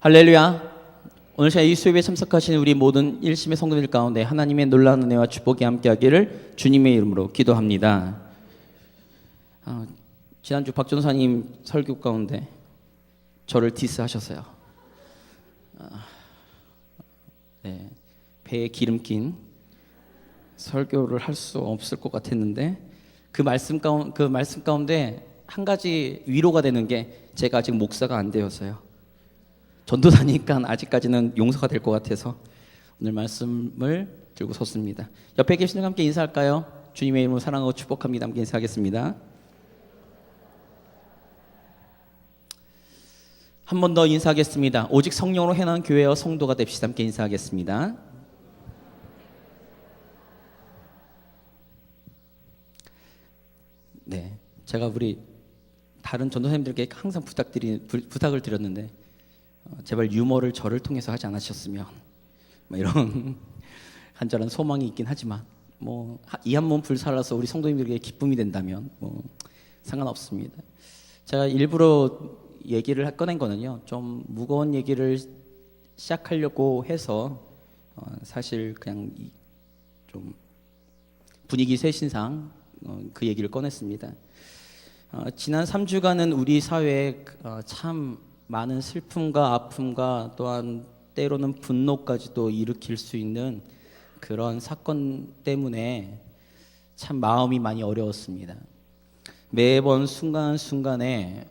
할렐루야. 오늘 시간 이 수업에 참석하신 우리 모든 일심의 성도들 가운데 하나님의 놀라운 은혜와 축복이 함께하기를 주님의 이름으로 기도합니다. 지난주 박 전사님 설교 가운데 저를 디스하셨어요. 배에 기름 낀 설교를 할 수 없을 것 같았는데 그 말씀 가운데 한 가지 위로가 되는 게 제가 아직 목사가 안 되어서요. 전도사니까 아직까지는 용서가 될 것 같아서 오늘 말씀을 들고 섰습니다. 옆에 계시는 함께 인사할까요? 주님의 이름으로 사랑하고 축복합니다. 함께 인사하겠습니다. 한 번 더 인사하겠습니다. 오직 성령으로 해난 교회와 성도가 됩시다. 함께 인사하겠습니다. 네, 제가 우리 다른 전도사님들께 항상 부탁을 드렸는데 제발 유머를 저를 통해서 하지 않으셨으면 이런 간절한 소망이 있긴 하지만 이 한 몸 불살라서 우리 성도님들에게 기쁨이 된다면 상관없습니다. 제가 일부러 얘기를 꺼낸 거는요, 좀 무거운 얘기를 시작하려고 해서 사실 그냥 좀 분위기 쇄신상 그 얘기를 꺼냈습니다. 지난 3주간은 우리 사회에 참 많은 슬픔과 아픔과 또한 때로는 분노까지도 일으킬 수 있는 그런 사건 때문에 참 마음이 많이 어려웠습니다. 매번 순간순간에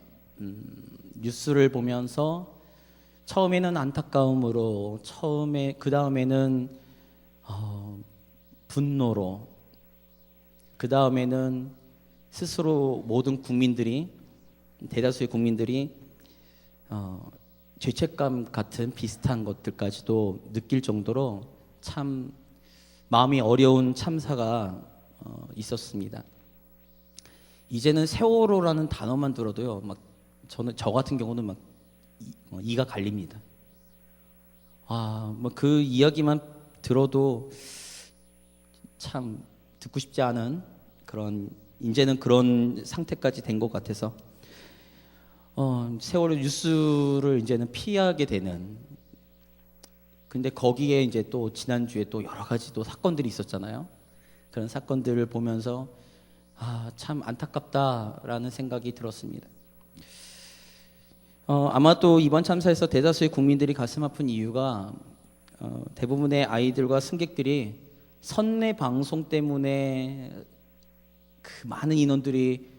뉴스를 보면서 처음에는 안타까움으로, 그 다음에는 분노로, 그 다음에는 스스로 모든 국민들이, 대다수의 국민들이 죄책감 같은 비슷한 것들까지도 느낄 정도로 참 마음이 어려운 참사가 있었습니다. 이제는 세월호라는 단어만 들어도요, 저 같은 경우는 이가 갈립니다. 그 이야기만 들어도 참 듣고 싶지 않은 이제는 그런 상태까지 된 것 같아서 세월호 뉴스를 이제는 피하게 되는. 근데 거기에 이제 또 지난주에 또 여러 가지 또 사건들이 있었잖아요. 그런 사건들을 보면서 참 안타깝다라는 생각이 들었습니다. 아마 또 이번 참사에서 대다수의 국민들이 가슴 아픈 이유가 대부분의 아이들과 승객들이 선내 방송 때문에 그 많은 인원들이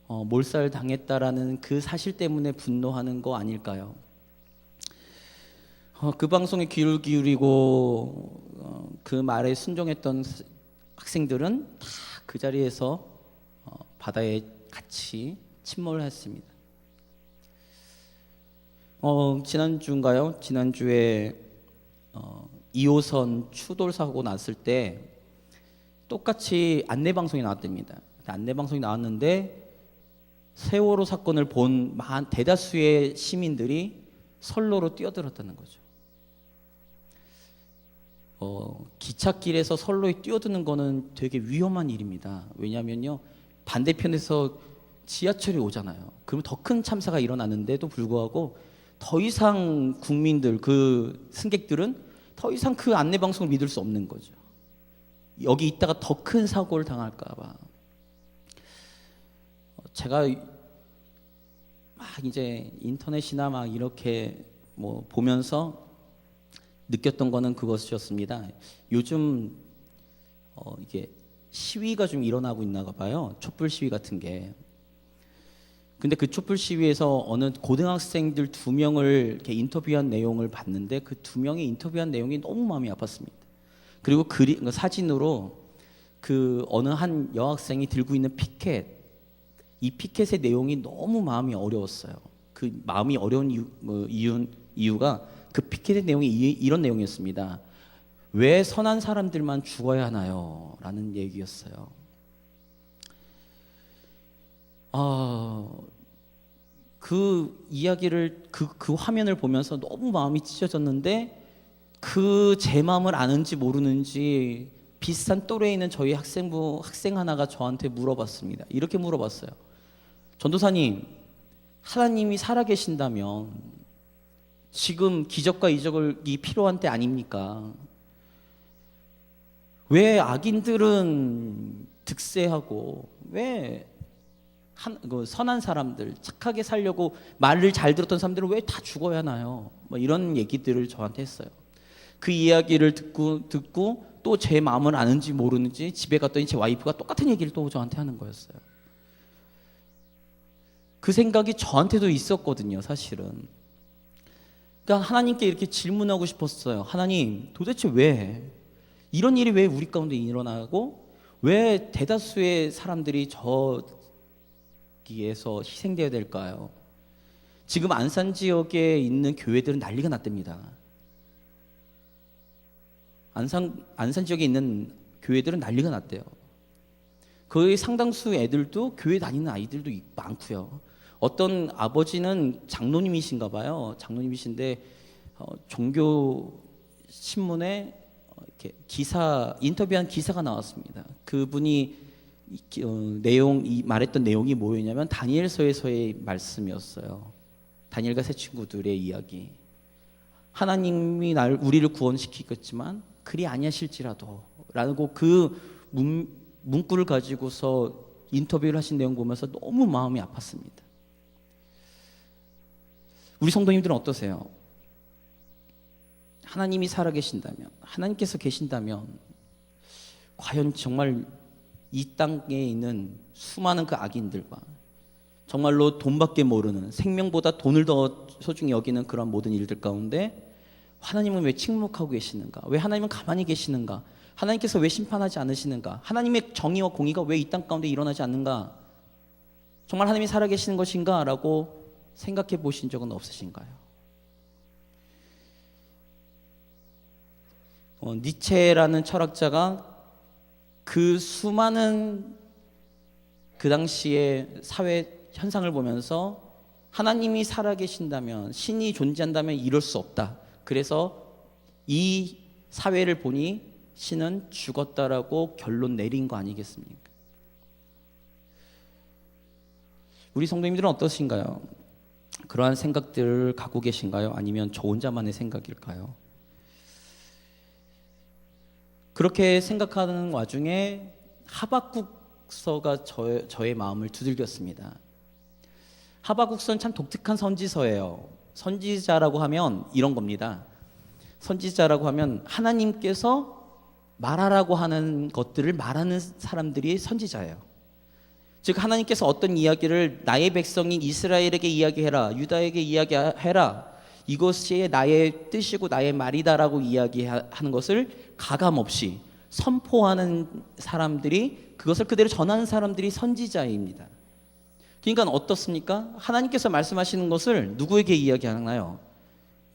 몰살당했다라는 그 사실 때문에 분노하는 거 아닐까요? 그 방송에 귀를 기울이고 그 말에 순종했던 학생들은 다 그 자리에서 바다에 같이 침몰을 했습니다. 지난주에 2호선 추돌 사고 났을 때 똑같이 안내방송이 나왔답니다. 안내방송이 나왔는데 세월호 사건을 본 대다수의 시민들이 선로로 뛰어들었다는 거죠. 기찻길에서 선로에 뛰어드는 거는 되게 위험한 일입니다. 왜냐하면요, 반대편에서 지하철이 오잖아요. 그러면 더 큰 참사가 일어나는데도 불구하고 더 이상 국민들, 그 승객들은 더 이상 그 안내방송을 믿을 수 없는 거죠. 여기 있다가 더 큰 사고를 당할까 봐. 제가 이제 인터넷이나 이렇게 보면서 느꼈던 거는 그것이었습니다. 요즘 이게 시위가 좀 일어나고 있나 봐요. 촛불 시위 같은 게. 근데 그 촛불 시위에서 어느 고등학생들 2명을 이렇게 인터뷰한 내용을 봤는데 그 2명이 인터뷰한 내용이 너무 마음이 아팠습니다. 그리고 사진으로 그 어느 한 여학생이 들고 있는 피켓, 이 피켓의 내용이 너무 마음이 어려웠어요. 그 마음이 어려운 이유가 그 피켓의 내용이 이런 내용이었습니다. 왜 선한 사람들만 죽어야 하나요? 라는 얘기였어요. 그 이야기를 그 화면을 보면서 너무 마음이 찢어졌는데 제 마음을 아는지 모르는지 비슷한 또래에 있는 저희 학생 하나가 저한테 물어봤습니다. 이렇게 물어봤어요. 전도사님, 하나님이 살아계신다면 지금 기적과 이적이 필요한 때 아닙니까? 왜 악인들은 득세하고 왜 선한 사람들, 착하게 살려고 말을 잘 들었던 사람들은 왜 다 죽어야 하나요? 뭐 이런 얘기들을 저한테 했어요. 그 이야기를 듣고 또 제 마음을 아는지 모르는지 집에 갔더니 제 와이프가 똑같은 얘기를 또 저한테 하는 거였어요. 그 생각이 저한테도 있었거든요, 사실은. 그러니까 하나님께 이렇게 질문하고 싶었어요. 하나님, 도대체 왜 이런 일이 왜 우리 가운데 일어나고 왜 대다수의 사람들이 저기에서 희생되어야 될까요? 지금 안산 지역에 있는 교회들은 난리가 났답니다. 안산 지역에 있는 교회들은 난리가 났대요. 거의 상당수 애들도 교회 다니는 아이들도 많고요. 어떤 아버지는 장로님이신가 봐요. 장로님이신데 종교 신문에 이렇게 인터뷰한 기사가 나왔습니다. 그분이 말했던 내용이 뭐였냐면 다니엘서에서의 말씀이었어요. 다니엘과 세 친구들의 이야기. 하나님이 우리를 구원시키겠지만 그리 아니하실지라도 라고 그 문구를 가지고서 인터뷰를 하신 내용 보면서 너무 마음이 아팠습니다. 우리 성도님들은 어떠세요? 하나님이 살아계신다면, 하나님께서 계신다면 과연 정말 이 땅에 있는 수많은 그 악인들과 정말로 돈밖에 모르는, 생명보다 돈을 더 소중히 여기는 그런 모든 일들 가운데 하나님은 왜 침묵하고 계시는가? 왜 하나님은 가만히 계시는가? 하나님께서 왜 심판하지 않으시는가? 하나님의 정의와 공의가 왜 이 땅 가운데 일어나지 않는가? 정말 하나님이 살아계시는 것인가? 라고 생각해 보신 적은 없으신가요? 니체라는 철학자가 그 수많은 그 당시의 사회 현상을 보면서 하나님이 살아계신다면, 신이 존재한다면 이럴 수 없다. 그래서 이 사회를 보니 신은 죽었다라고 결론 내린 거 아니겠습니까? 우리 성도님들은 어떠신가요? 그러한 생각들을 갖고 계신가요? 아니면 저 혼자만의 생각일까요? 그렇게 생각하는 와중에 하박국서가 저의 마음을 두들겼습니다. 하박국서는 참 독특한 선지서예요. 선지자라고 하면 이런 겁니다. 선지자라고 하면 하나님께서 말하라고 하는 것들을 말하는 사람들이 선지자예요. 즉 하나님께서 어떤 이야기를 나의 백성인 이스라엘에게 이야기해라, 유다에게 이야기해라, 이것이 나의 뜻이고 나의 말이다라고 이야기하는 것을 가감없이 선포하는 사람들이, 그것을 그대로 전하는 사람들이 선지자입니다. 그러니까 어떻습니까? 하나님께서 말씀하시는 것을 누구에게 이야기하나요?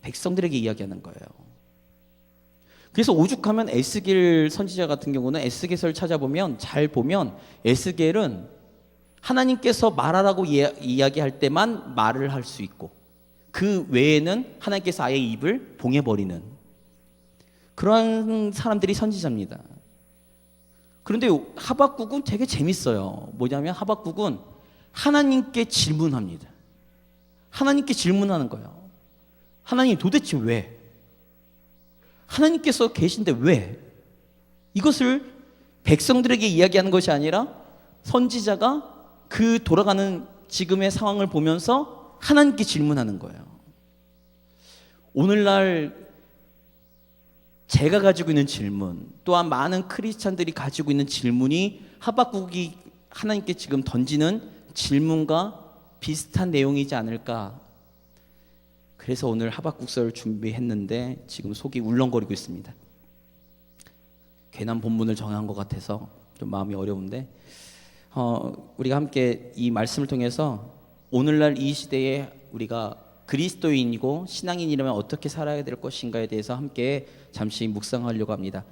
백성들에게 이야기하는 거예요. 그래서 오죽하면 에스겔 선지자 같은 경우는 에스겔서를 찾아보면, 잘 보면 에스겔은 하나님께서 말하라고 이야기할 때만 말을 할 수 있고 그 외에는 하나님께서 아예 입을 봉해버리는 그런 사람들이 선지자입니다. 그런데 하박국은 되게 재밌어요. 뭐냐면 하박국은 하나님께 질문합니다. 하나님께 질문하는 거예요. 하나님 도대체 왜? 하나님께서 계신데 왜? 이것을 백성들에게 이야기하는 것이 아니라 선지자가 그 돌아가는 지금의 상황을 보면서 하나님께 질문하는 거예요. 오늘날 제가 가지고 있는 질문, 또한 많은 크리스찬들이 가지고 있는 질문이 하박국이 하나님께 지금 던지는 질문과 비슷한 내용이지 않을까. 그래서 오늘 하박국서를 준비했는데 지금 속이 울렁거리고 있습니다. 괜한 본문을 정한 것 같아서 좀 마음이 어려운데 우리가 함께 이 말씀을 통해서 오늘날 이 시대에 우리가 그리스도인이고 신앙인이라면 어떻게 살아야 될 것인가에 대해서 함께 잠시 묵상하려고 합니다.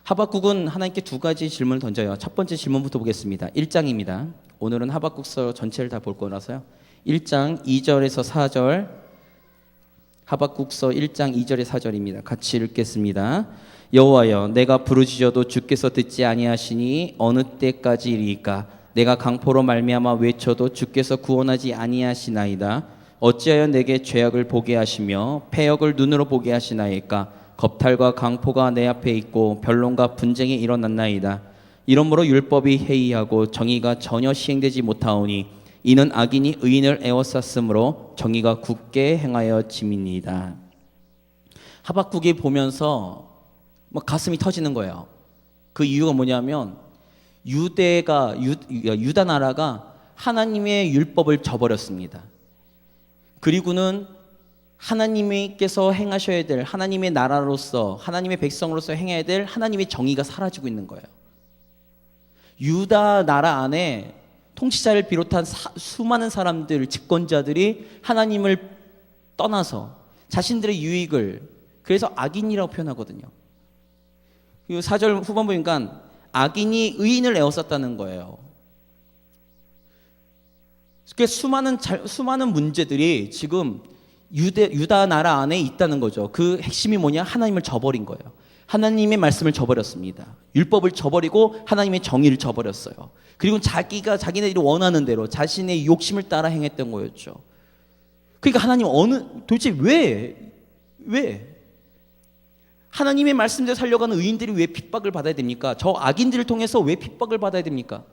하박국은 하나님께 두 가지 질문을 던져요. 첫 번째 질문부터 보겠습니다. 1장입니다. 오늘은 하박국서 전체를 다 볼 거라서요. 1장 2절에서 4절, 하박국서 1장 2절에 4절입니다. 같이 읽겠습니다. 여호와여, 내가 부르짖어도 주께서 듣지 아니하시니 어느 때까지이리까? 내가 강포로 말미암아 외쳐도 주께서 구원하지 아니하시나이다. 어찌하여 내게 죄악을 보게 하시며 패역을 눈으로 보게 하시나이까? 겁탈과 강포가 내 앞에 있고 변론과 분쟁이 일어났나이다. 이러므로 율법이 해이하고 정의가 전혀 시행되지 못하오니 이는 악인이 의인을 에워쌌으므로 정의가 굳게 행하여 짐이니이다. 하박국이 보면서 막 가슴이 터지는 거예요. 그 이유가 뭐냐면 유다 나라가 하나님의 율법을 저버렸습니다. 그리고는 하나님께서 행하셔야 될 하나님의 나라로서 하나님의 백성으로서 행해야 될 하나님의 정의가 사라지고 있는 거예요. 유다 나라 안에 통치자를 비롯한 수많은 사람들, 집권자들이 하나님을 떠나서 자신들의 유익을, 그래서 악인이라고 표현하거든요. 그리고 4절 후반부 보니까 악인이 의인을 에워쌌다는 거예요. 수많은 문제들이 지금 유다 나라 안에 있다는 거죠. 그 핵심이 뭐냐? 하나님을 저버린 거예요. 하나님의 말씀을 저버렸습니다. 율법을 저버리고 하나님의 정의를 저버렸어요. 그리고 자기네들이 원하는 대로 자신의 욕심을 따라 행했던 거였죠. 그러니까 하나님 도대체 왜 하나님의 말씀대로 살려가는 의인들이 왜 핍박을 받아야 됩니까? 저 악인들을 통해서 왜 핍박을 받아야 됩니까?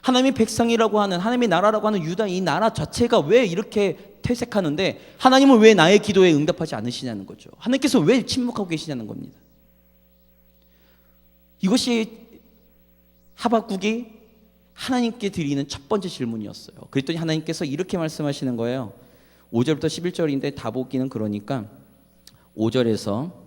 하나님의 백성이라고 하는, 하나님의 나라라고 하는 유다 이 나라 자체가 왜 이렇게 퇴색하는데 하나님은 왜 나의 기도에 응답하지 않으시냐는 거죠. 하나님께서 왜 침묵하고 계시냐는 겁니다. 이것이 하박국이 하나님께 드리는 첫 번째 질문이었어요. 그랬더니 하나님께서 이렇게 말씀하시는 거예요. 5절부터 11절인데 다 보기는 그러니까 5절에서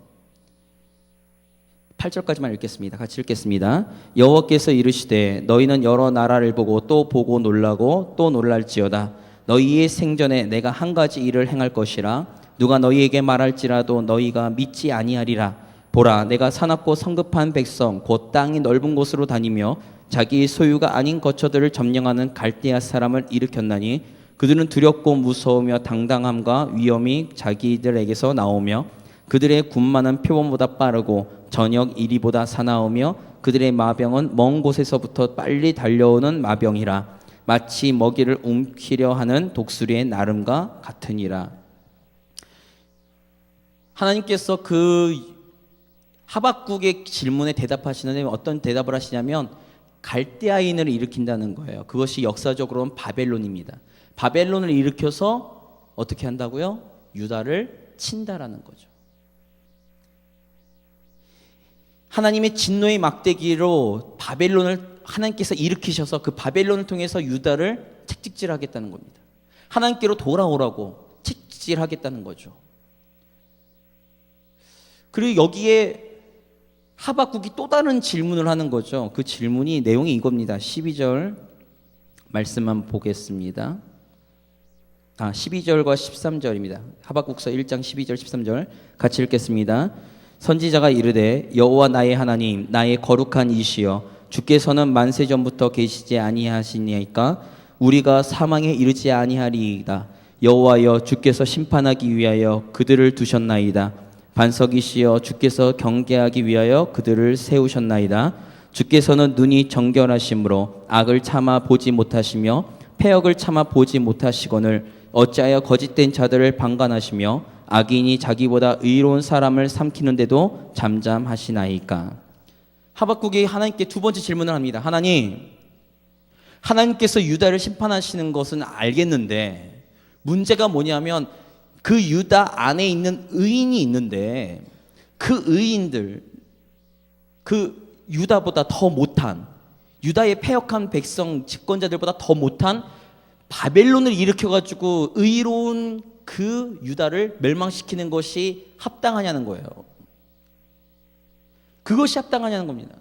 8절까지만 읽겠습니다. 같이 읽겠습니다. 여호와께서 이르시되 너희는 여러 나라를 보고 또 보고 놀라고 또 놀랄지어다. 너희의 생전에 내가 한 가지 일을 행할 것이라. 누가 너희에게 말할지라도 너희가 믿지 아니하리라. 보라, 내가 사납고 성급한 백성 곧 땅이 넓은 곳으로 다니며 자기 소유가 아닌 거처들을 점령하는 갈대아 사람을 일으켰나니 그들은 두렵고 무서우며 당당함과 위엄이 자기들에게서 나오며 그들의 군마는 표범보다 빠르고 저녁 이리보다 사나우며 그들의 마병은 먼 곳에서부터 빨리 달려오는 마병이라. 마치 먹이를 움키려 하는 독수리의 나름과 같으니라. 하나님께서 그 하박국의 질문에 대답하시는데 어떤 대답을 하시냐면 갈대아인을 일으킨다는 거예요. 그것이 역사적으로는 바벨론입니다. 바벨론을 일으켜서 어떻게 한다고요? 유다를 친다라는 거죠. 하나님의 진노의 막대기로 바벨론을 하나님께서 일으키셔서 그 바벨론을 통해서 유다를 책찍질하겠다는 겁니다. 하나님께로 돌아오라고 책찍질하겠다는 거죠. 그리고 여기에 하박국이 또 다른 질문을 하는 거죠. 그 질문이 내용이 이겁니다. 12절 말씀만 보겠습니다. 12절과 13절입니다. 하박국서 1장 12절 13절 같이 읽겠습니다. 선지자가 이르되 여호와 나의 하나님 나의 거룩한 이시여 주께서는 만세 전부터 계시지 아니하시니까 우리가 사망에 이르지 아니하리이다. 여호와여 주께서 심판하기 위하여 그들을 두셨나이다. 반석이시여 주께서 경계하기 위하여 그들을 세우셨나이다. 주께서는 눈이 정결하심으로 악을 참아 보지 못하시며 패역을 참아 보지 못하시거늘 어찌하여 거짓된 자들을 방관하시며 악인이 자기보다 의로운 사람을 삼키는데도 잠잠하시나이까. 하박국이 하나님께 두 번째 질문을 합니다. 하나님께서 유다를 심판하시는 것은 알겠는데 문제가 뭐냐면 그 유다 안에 있는 의인이 있는데 그 의인들, 그 유다보다 더 못한, 유다의 패역한 백성 집권자들보다 더 못한 바벨론을 일으켜가지고 의로운 그 유다를 멸망시키는 것이 합당하냐는 거예요. 그것이 합당하냐는 겁니다.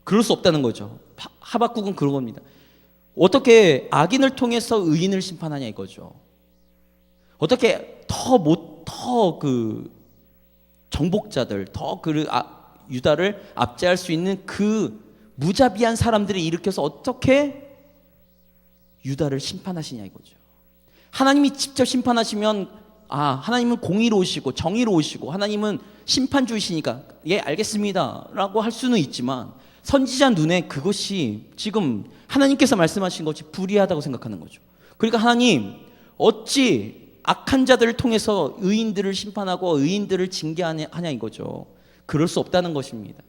그럴 수 없다는 거죠. 하박국은 그런 겁니다. 어떻게 악인을 통해서 의인을 심판하냐 이거죠. 어떻게 더 정복자들, 유다를 압제할 수 있는 그 무자비한 사람들을 일으켜서 어떻게 유다를 심판하시냐 이거죠. 하나님이 직접 심판하시면 하나님은 공의로우시고 정의로우시고 하나님은 심판주이시니까 예 알겠습니다 라고 할 수는 있지만 선지자 눈에 그것이 지금 하나님께서 말씀하신 것이 불의하다고 생각하는 거죠. 그러니까 하나님 어찌 악한 자들을 통해서 의인들을 심판하고 의인들을 징계하냐 이거죠. 그럴 수 없다는 것입니다.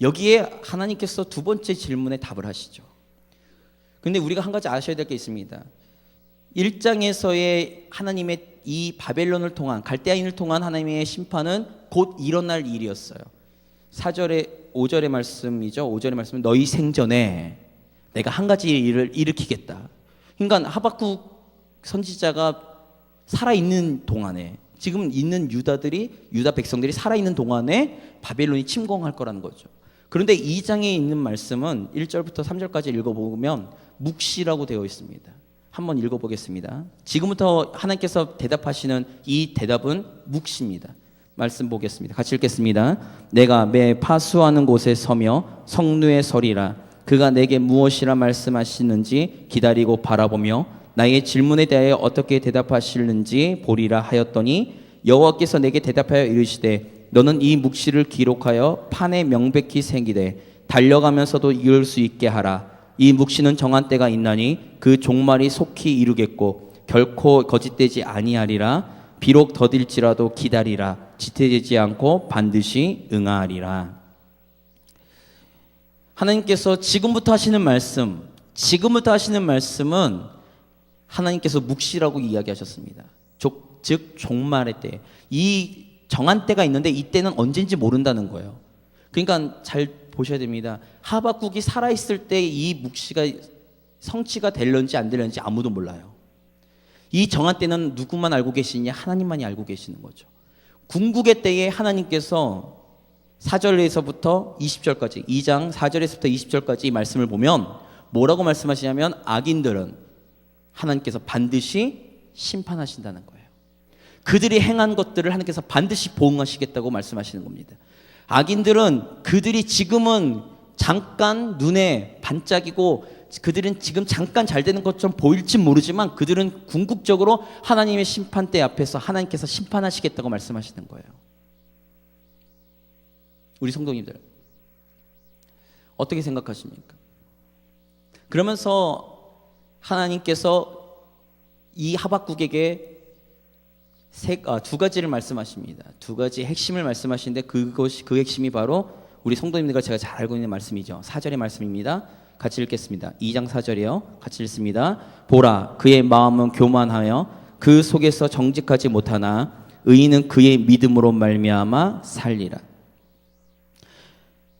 여기에 하나님께서 두 번째 질문에 답을 하시죠. 근데 우리가 한 가지 아셔야 될 게 있습니다. 1장에서의 하나님의 이 바벨론을 통한 갈대아인을 통한 하나님의 심판은 곧 일어날 일이었어요. 4절에 5절의 말씀이죠. 5절의 말씀은 너희 생전에 내가 한 가지 일을 일으키겠다. 그러니까 하박국 선지자가 살아있는 동안에 지금 있는 유다 백성들이 살아있는 동안에 바벨론이 침공할 거라는 거죠. 그런데 2장에 있는 말씀은 1절부터 3절까지 읽어보면 묵시라고 되어 있습니다. 한번 읽어보겠습니다. 지금부터 하나님께서 대답하시는 이 대답은 묵시입니다. 말씀 보겠습니다. 같이 읽겠습니다. 내가 매 파수하는 곳에 서며 성루에 서리라. 그가 내게 무엇이라 말씀하시는지 기다리고 바라보며 나의 질문에 대하여 어떻게 대답하시는지 보리라 하였더니 여호와께서 내게 대답하여 이르시되 너는 이 묵시를 기록하여 판에 명백히 새기되 달려가면서도 이을 수 있게 하라. 이 묵시는 정한 때가 있나니 그 종말이 속히 이루겠고 결코 거짓되지 아니하리라. 비록 더딜지라도 기다리라. 지체되지 않고 반드시 응하리라. 하나님께서 지금부터 하시는 말씀은 하나님께서 묵시라고 이야기하셨습니다. 즉 종말의 때, 이 정한 때가 있는데 이 때는 언제인지 모른다는 거예요. 그러니까 잘 보셔야 됩니다. 하박국이 살아있을 때 이 묵시가 성취가 될런지 안 될런지 아무도 몰라요. 이 정한 때는 누구만 알고 계시냐? 하나님만이 알고 계시는 거죠. 궁극의 때에 하나님께서 4절에서부터 20절까지 2장 4절에서부터 20절까지 말씀을 보면 뭐라고 말씀하시냐면 악인들은 하나님께서 반드시 심판하신다는 거예요. 그들이 행한 것들을 하나님께서 반드시 보응하시겠다고 말씀하시는 겁니다. 악인들은 그들이 지금은 잠깐 눈에 반짝이고 그들은 지금 잠깐 잘 되는 것처럼 보일지 모르지만 그들은 궁극적으로 하나님의 심판대 앞에서 하나님께서 심판하시겠다고 말씀하시는 거예요. 우리 성도님들 어떻게 생각하십니까? 그러면서 하나님께서 이 하박국에게 두 가지를 말씀하십니다. 두 가지 핵심을 말씀하시는데 그 핵심이 바로 우리 성도님들과 제가 잘 알고 있는 말씀이죠. 4절의 말씀입니다. 같이 읽겠습니다. 2장 4절이요. 같이 읽습니다. 보라, 그의 마음은 교만하여 그 속에서 정직하지 못하나 의인은 그의 믿음으로 말미암아 살리라.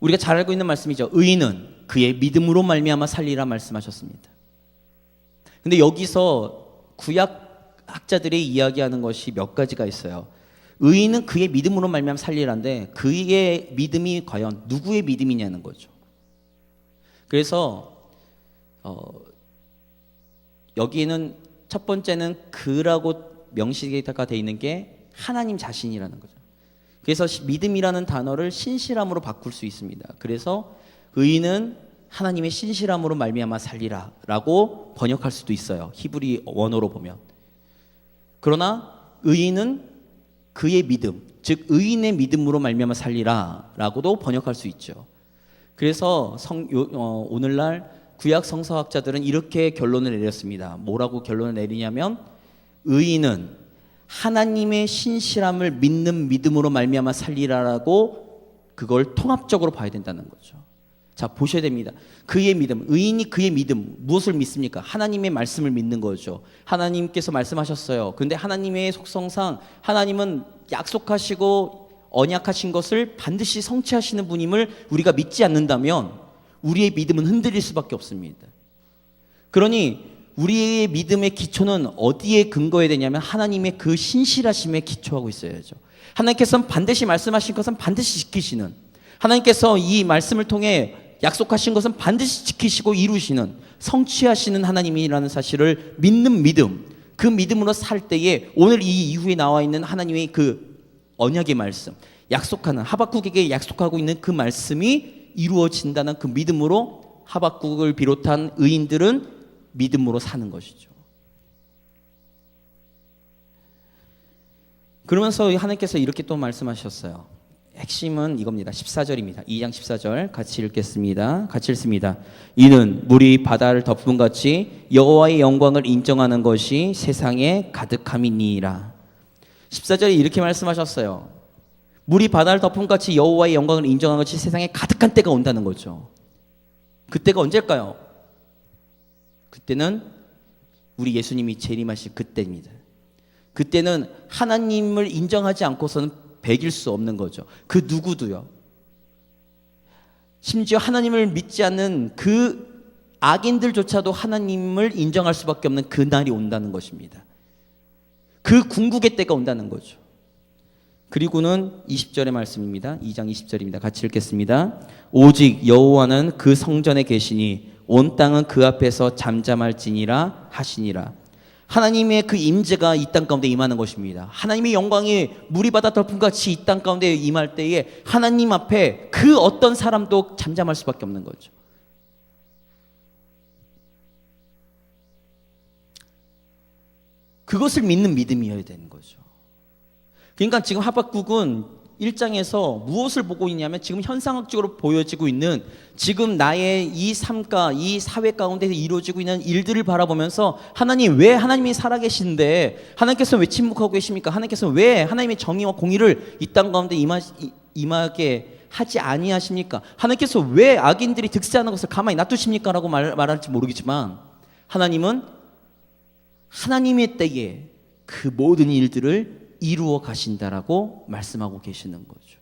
우리가 잘 알고 있는 말씀이죠. 의인은 그의 믿음으로 말미암아 살리라 말씀하셨습니다. 근데 여기서 구약 학자들이 이야기하는 것이 몇 가지가 있어요. 의인은 그의 믿음으로 말미암아 살리라인데 그의 믿음이 과연 누구의 믿음이냐는 거죠. 그래서 여기에는 첫 번째는 그라고 명시가 되어 있는 게 하나님 자신이라는 거죠. 그래서 믿음이라는 단어를 신실함으로 바꿀 수 있습니다. 그래서 의인은 하나님의 신실함으로 말미암아 살리라라고 번역할 수도 있어요. 히브리 원어로 보면. 그러나 의인은 그의 믿음, 즉 의인의 믿음으로 말미암아 살리라라고도 번역할 수 있죠. 그래서 오늘날 구약 성서학자들은 이렇게 결론을 내렸습니다. 뭐라고 결론을 내리냐면 의인은 하나님의 신실함을 믿는 믿음으로 말미암아 살리라라고 그걸 통합적으로 봐야 된다는 거죠. 자, 보셔야 됩니다. 그의 믿음, 의인이 그의 믿음, 무엇을 믿습니까? 하나님의 말씀을 믿는 거죠. 하나님께서 말씀하셨어요. 근데 하나님의 속성상 하나님은 약속하시고 언약하신 것을 반드시 성취하시는 분임을 우리가 믿지 않는다면 우리의 믿음은 흔들릴 수밖에 없습니다. 그러니 우리의 믿음의 기초는 어디에 근거해야 되냐면 하나님의 그 신실하심에 기초하고 있어야죠. 하나님께서는 반드시 말씀하신 것은 반드시 지키시는, 하나님께서 이 말씀을 통해 약속하신 것은 반드시 지키시고 이루시는, 성취하시는 하나님이라는 사실을 믿는 믿음, 그 믿음으로 살 때에 오늘 이 이후에 나와 있는 하나님의 그 언약의 말씀, 약속하는, 하박국에게 약속하고 있는 그 말씀이 이루어진다는 그 믿음으로 하박국을 비롯한 의인들은 믿음으로 사는 것이죠. 그러면서 하나님께서 이렇게 또 말씀하셨어요. 핵심은 이겁니다. 14절입니다. 2장 14절 같이 읽겠습니다. 같이 읽습니다. 이는 물이 바다를 덮은 같이 여호와의 영광을 인정하는 것이 세상에 가득함이니라. 14절에 이렇게 말씀하셨어요. 물이 바다를 덮은 같이 여호와의 영광을 인정하는 것이 세상에 가득한 때가 온다는 거죠. 그때가 언제일까요? 그때는 우리 예수님이 재림하실 그때입니다. 그때는 하나님을 인정하지 않고서는 배길 수 없는 거죠. 그 누구도요. 심지어 하나님을 믿지 않는 그 악인들조차도 하나님을 인정할 수밖에 없는 그 날이 온다는 것입니다. 그 궁극의 때가 온다는 거죠. 그리고는 20절의 말씀입니다. 2장 20절입니다. 같이 읽겠습니다. 오직 여호와는 그 성전에 계시니 온 땅은 그 앞에서 잠잠할지니라 하시니라. 하나님의 그 임재가 이 땅 가운데 임하는 것입니다. 하나님의 영광이 물이 바다 덮은 같이 이 땅 가운데 임할 때에 하나님 앞에 그 어떤 사람도 잠잠할 수밖에 없는 거죠. 그것을 믿는 믿음이어야 되는 거죠. 그러니까 지금 하박국은 1장에서 무엇을 보고 있냐면 지금 현상학적으로 보여지고 있는 지금 나의 이 삶과 이 사회 가운데서 이루어지고 있는 일들을 바라보면서 하나님 왜 하나님이 살아계신데 하나님께서 왜 침묵하고 계십니까? 하나님께서 왜 하나님의 정의와 공의를 이 땅 가운데 임하게 하지 아니하십니까? 하나님께서 왜 악인들이 득세하는 것을 가만히 놔두십니까? 라고 말할지 모르겠지만 하나님은 하나님의 때에 그 모든 일들을 이루어 가신다라고 말씀하고 계시는 거죠.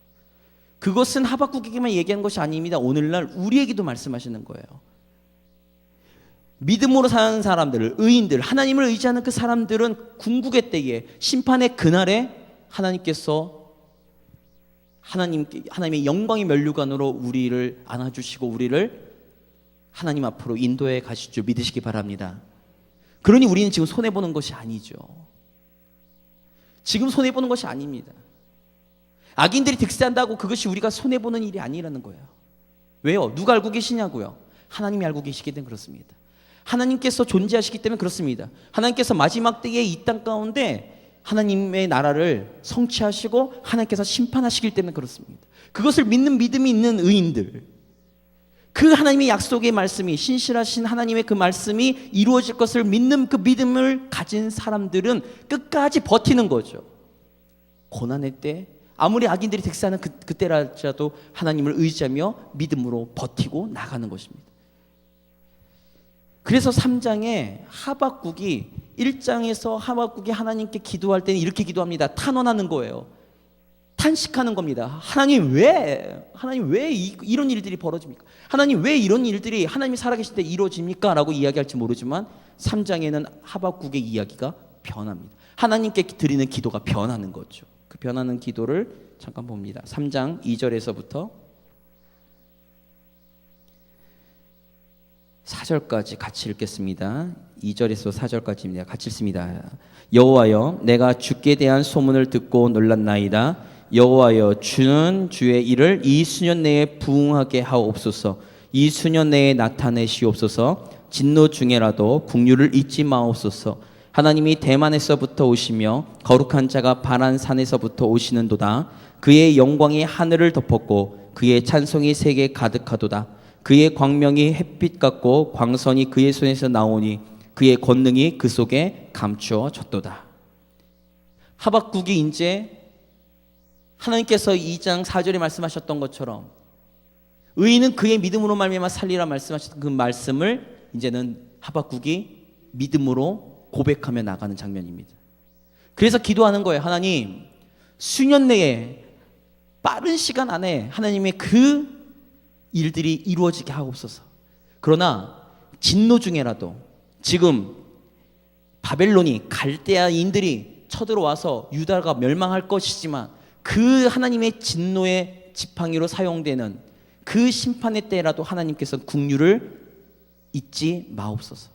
그것은 하박국에게만 얘기한 것이 아닙니다. 오늘날 우리에게도 말씀하시는 거예요. 믿음으로 사는 사람들, 의인들, 하나님을 의지하는 그 사람들은 궁극의 때에 심판의 그날에 하나님께서 하나님의 영광의 면류관으로 우리를 안아주시고 우리를 하나님 앞으로 인도해 가실 줄 믿으시기 바랍니다. 그러니 우리는 지금 손해보는 것이 아니죠. 지금 손해보는 것이 아닙니다. 악인들이 득세한다고 그것이 우리가 손해보는 일이 아니라는 거예요. 왜요? 누가 알고 계시냐고요? 하나님이 알고 계시기 때문에 그렇습니다. 하나님께서 존재하시기 때문에 그렇습니다. 하나님께서 마지막 때에 이 땅 가운데 하나님의 나라를 성취하시고 하나님께서 심판하시기 때문에 그렇습니다. 그것을 믿는 믿음이 있는 의인들, 그 하나님의 약속의 말씀이 신실하신 하나님의 그 말씀이 이루어질 것을 믿는 그 믿음을 가진 사람들은 끝까지 버티는 거죠. 고난의 때 아무리 악인들이 득세하는 그때라도 하나님을 의지하며 믿음으로 버티고 나가는 것입니다. 그래서 3장에 하박국이 1장에서 하박국이 하나님께 기도할 때는 이렇게 기도합니다. 탄원하는 거예요. 탄식하는 겁니다. 하나님 왜 이런 일들이 벌어집니까? 하나님 왜 이런 일들이 하나님이 살아계실 때 이루어집니까? 라고 이야기할지 모르지만 3장에는 하박국의 이야기가 변합니다. 하나님께 드리는 기도가 변하는 거죠. 그 변하는 기도를 잠깐 봅니다. 3장 2절에서부터 4절까지 같이 읽겠습니다. 2절에서 4절까지입니다. 같이 읽습니다. 여호와여, 내가 주께 대한 소문을 듣고 놀랐나이다. 여호와여, 주는 주의 일을 이 수년 내에 부응하게 하옵소서. 이 수년 내에 나타내시옵소서. 진노 중에라도 국류를 잊지 마옵소서. 하나님이 대만에서부터 오시며 거룩한 자가 바란 산에서부터 오시는도다. 그의 영광이 하늘을 덮었고 그의 찬송이 세계에 가득하도다. 그의 광명이 햇빛 같고 광선이 그의 손에서 나오니 그의 권능이 그 속에 감추어졌도다. 하박국이 이제 하나님께서 2장 4절에 말씀하셨던 것처럼 의인은 그의 믿음으로 말미암아 살리라 말씀하셨던 그 말씀을 이제는 하박국이 믿음으로 고백하며 나가는 장면입니다. 그래서 기도하는 거예요. 하나님, 수년 내에 빠른 시간 안에 하나님의 그 일들이 이루어지게 하옵소서. 그러나 진노 중에라도 지금 바벨론이 갈대아인들이 쳐들어와서 유다가 멸망할 것이지만 그 하나님의 진노의 지팡이로 사용되는 그 심판의 때라도 하나님께서 국류를 잊지 마옵소서.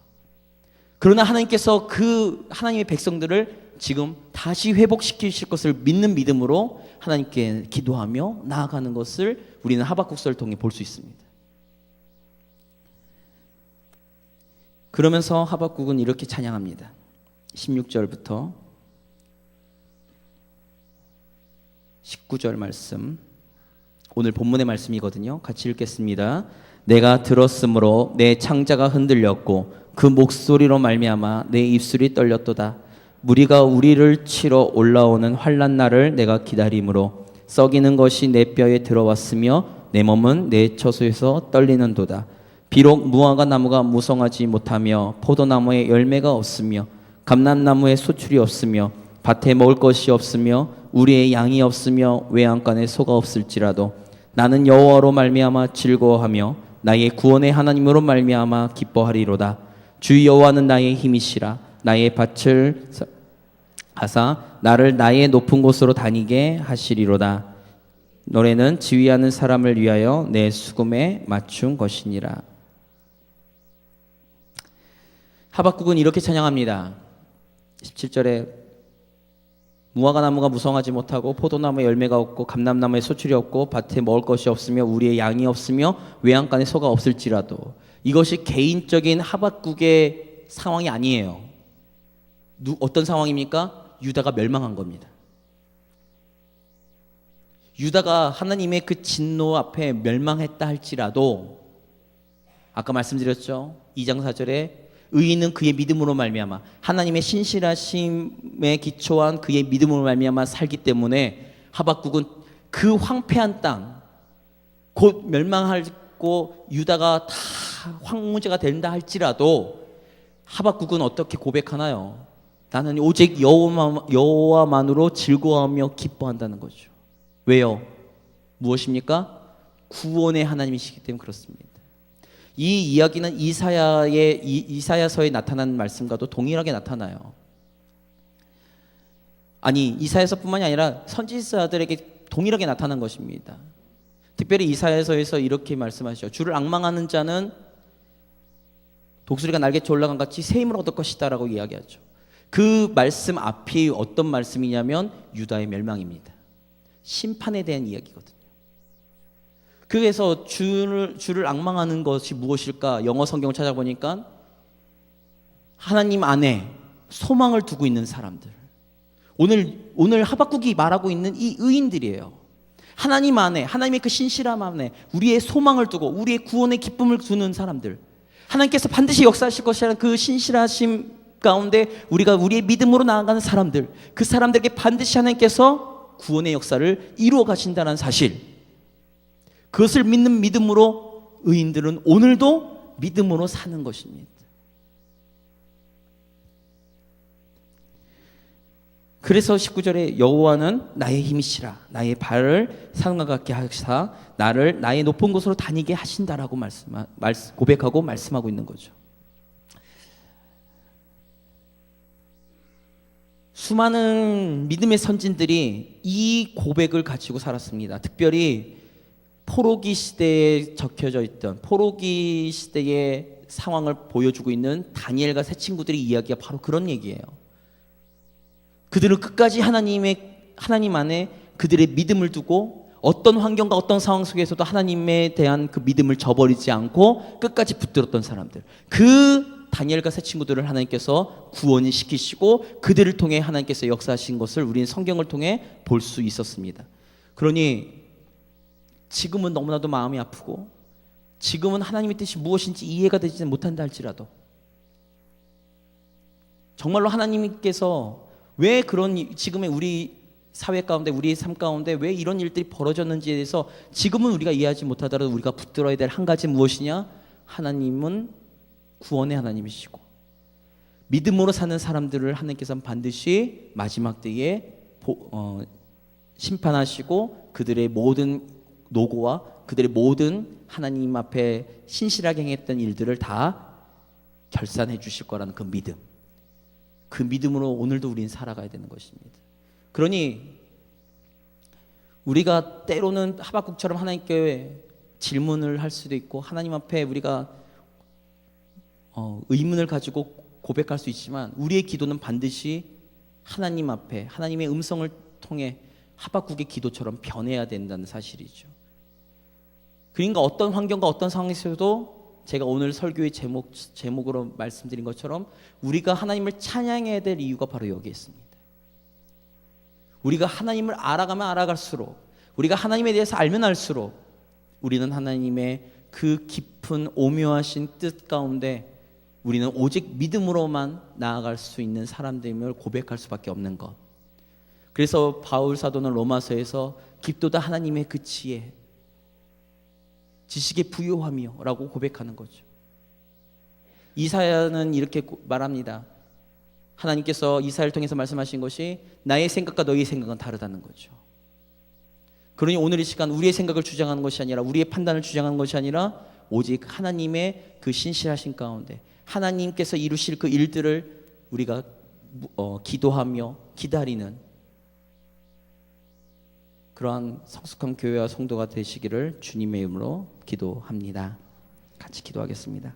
그러나 하나님께서 그 하나님의 백성들을 지금 다시 회복시키실 것을 믿는 믿음으로 하나님께 기도하며 나아가는 것을 우리는 하박국서를 통해 볼 수 있습니다. 그러면서 하박국은 이렇게 찬양합니다. 16절부터 19절 말씀 오늘 본문의 말씀이거든요. 같이 읽겠습니다. 내가 들었으므로 내 창자가 흔들렸고 그 목소리로 말미암아 내 입술이 떨렸도다. 무리가 우리를 치러 올라오는 환난 날을 내가 기다림으로 썩이는 것이 내 뼈에 들어왔으며 내 몸은 내 처소에서 떨리는도다. 비록 무화과 나무가 무성하지 못하며 포도나무에 열매가 없으며 감람나무에 소출이 없으며 밭에 먹을 것이 없으며 우리의 양이 없으며 외양간에 소가 없을지라도 나는 여호와로 말미암아 즐거워하며 나의 구원의 하나님으로 말미암아 기뻐하리로다. 주 여호와는 나의 힘이시라. 나의 밭을 하사 나를 나의 높은 곳으로 다니게 하시리로다. 노래는 지휘하는 사람을 위하여 내 수금에 맞춘 것이니라. 하박국은 이렇게 찬양합니다. 17절에 무화과 나무가 무성하지 못하고 포도나무에 열매가 없고 감람나무에 소출이 없고 밭에 먹을 것이 없으며 우리의 양이 없으며 외양간에 소가 없을지라도, 이것이 개인적인 하박국의 상황이 아니에요. 어떤 상황입니까? 유다가 멸망한 겁니다. 유다가 하나님의 그 진노 앞에 멸망했다 할지라도, 아까 말씀드렸죠. 2장 4절에 의인은 그의 믿음으로 말미암아, 하나님의 신실하심에 기초한 그의 믿음으로 말미암아 살기 때문에 하박국은 그 황폐한 땅, 곧 멸망하고 유다가 다 황무지가 된다 할지라도 하박국은 어떻게 고백하나요? 나는 오직 여호와만으로 즐거워하며 기뻐한다는 거죠. 왜요? 무엇입니까? 구원의 하나님이시기 때문에 그렇습니다. 이 이야기는 이사야서에 나타난 말씀과도 동일하게 나타나요. 아니, 이사야서뿐만이 아니라 선지자들에게 동일하게 나타난 것입니다. 특별히 이사야서에서 이렇게 말씀하시죠. 주를 앙망하는 자는 독수리가 날개쳐 올라간 같이 새 힘을 얻을 것이다 라고 이야기하죠. 그 말씀 앞이 어떤 말씀이냐면 유다의 멸망입니다. 심판에 대한 이야기거든요. 그래서 주를 앙망하는 것이 무엇일까? 영어 성경을 찾아보니까 하나님 안에 소망을 두고 있는 사람들, 오늘 하박국이 말하고 있는 이 의인들이에요. 하나님 안에, 하나님의 그 신실함 안에 우리의 소망을 두고 우리의 구원의 기쁨을 두는 사람들, 하나님께서 반드시 역사하실 것이라는 그 신실하심 가운데 우리가 우리의 믿음으로 나아가는 사람들, 그 사람들에게 반드시 하나님께서 구원의 역사를 이루어 가신다는 사실, 그것을 믿는 믿음으로 의인들은 오늘도 믿음으로 사는 것입니다. 그래서 19절에 여호와는 나의 힘이시라. 나의 발을 상과 같게 하시사 나를 나의 높은 곳으로 다니게 하신다라고 고백하고 말씀하고 있는 거죠. 수많은 믿음의 선진들이 이 고백을 가지고 살았습니다. 특별히 포로기 시대에 적혀져 있던, 포로기 시대의 상황을 보여주고 있는 다니엘과 세 친구들의 이야기가 바로 그런 얘기예요. 그들은 끝까지 하나님 안에 그들의 믿음을 두고 어떤 환경과 어떤 상황 속에서도 하나님에 대한 그 믿음을 저버리지 않고 끝까지 붙들었던 사람들, 그 다니엘과 세 친구들을 하나님께서 구원을 시키시고 그들을 통해 하나님께서 역사하신 것을 우리는 성경을 통해 볼 수 있었습니다. 그러니 지금은 너무나도 마음이 아프고 지금은 하나님의 뜻이 무엇인지 이해가 되지 못한다 할지라도, 정말로 하나님께서 왜 그런 지금의 우리 사회 가운데, 우리의 삶 가운데 왜 이런 일들이 벌어졌는지에 대해서 지금은 우리가 이해하지 못하더라도 우리가 붙들어야 될 한 가지 무엇이냐? 하나님은 구원의 하나님이시고 믿음으로 사는 사람들을 하나님께서는 반드시 마지막 때에 심판하시고 그들의 모든 노고와 그들의 모든 하나님 앞에 신실하게 행했던 일들을 다 결산해 주실 거라는 그 믿음, 그 믿음으로 오늘도 우리는 살아가야 되는 것입니다. 그러니 우리가 때로는 하박국처럼 하나님께 질문을 할 수도 있고 하나님 앞에 우리가 의문을 가지고 고백할 수 있지만 우리의 기도는 반드시 하나님 앞에 하나님의 음성을 통해 하박국의 기도처럼 변해야 된다는 사실이죠. 그러니까 어떤 환경과 어떤 상황에서도 제가 오늘 설교의 제목으로 말씀드린 것처럼 우리가 하나님을 찬양해야 될 이유가 바로 여기에 있습니다. 우리가 하나님을 알아가면 알아갈수록, 우리가 하나님에 대해서 알면 알수록 우리는 하나님의 그 깊은 오묘하신 뜻 가운데 우리는 오직 믿음으로만 나아갈 수 있는 사람됨을 고백할 수밖에 없는 것. 그래서 바울 사도는 로마서에서 깊도다 하나님의 그 지혜, 지식의 부요함이요 라고 고백하는 거죠. 이사야는 이렇게 말합니다. 하나님께서 이사야를 통해서 말씀하신 것이 나의 생각과 너희의 생각은 다르다는 거죠. 그러니 오늘 이 시간 우리의 생각을 주장하는 것이 아니라, 우리의 판단을 주장하는 것이 아니라 오직 하나님의 그 신실하신 가운데 하나님께서 이루실 그 일들을 우리가 기도하며 기다리는 그러한 성숙한 교회와 성도가 되시기를 주님의 이름으로 기도합니다. 같이 기도하겠습니다.